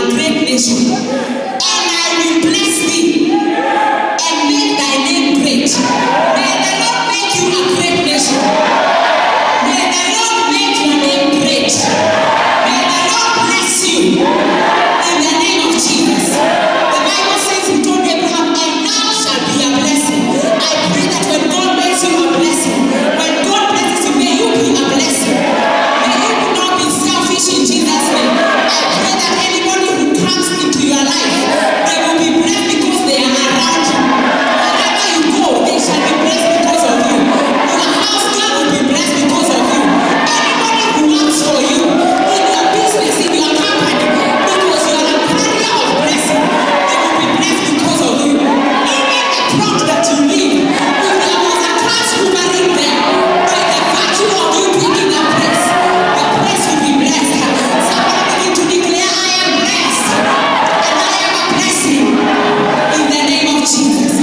a great nation, and I will bless thee and make thy name great. May the Lord make you a great nation. May the Lord make your name great. May the Lord bless you in the name of Jesus. The Bible says he told Abraham, and now shall be a blessing. I pray that when God makes you a blessing, when God blesses you, may you be a blessing. May you not be selfish in Jesus' name. I pray that anybody who comes into your life, they will be blessed because they are around you. Wherever you go, they shall be blessed because of you. Your house girl will be blessed because of you. Anybody who works for you, in your business, in your company, because you are a carrier of blessing, they will be blessed because of you. Even the plot that you live, if there was a curse hovering there, by the virtue of you taking that place, the place will be blessed. Somebody begin to declare, I am blessed, and I am a blessing in the name of Jesus.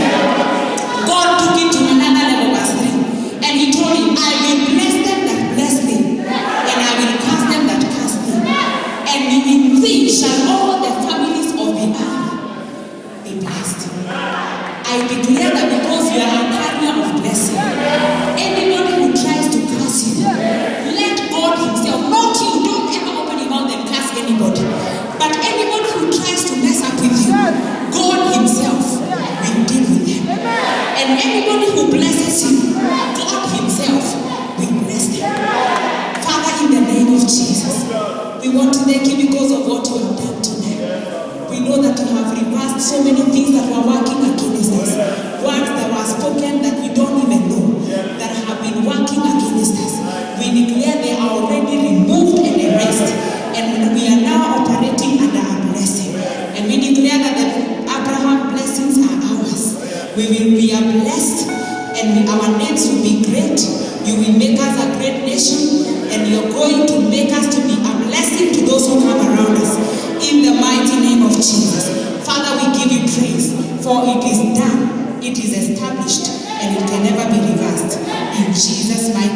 God took it to another level, verse 3, and he told him, I will bless them that bless thee, and I will curse them that curse thee. And in thee shall all the families of the earth be blessed. I declare that because you are a carrier of blessing, anybody who tries to curse you, let God himself, not you, don't ever open your mouth and curse anybody, but anybody who tries to mess up with you, God himself will deal with them. And anybody who blesses you, God himself will bless them. Father, in the name of Jesus, we want to thank you because of what you have done today. We know that you have reversed so many things that were working against us. Words that were spoken that we don't even know, that have been working against us. We declare they are already removed and erased. And we are now operating under a blessing. And we declare that the Abraham blessings are ours. We will be a blessed, and our names will be great. You will make us a great nation, and you're going to make us to be a blessing to those who come around us. In the mighty name of Jesus. Father, we give you praise, for it is done, it is established, and it can never be reversed. In Jesus' mighty name.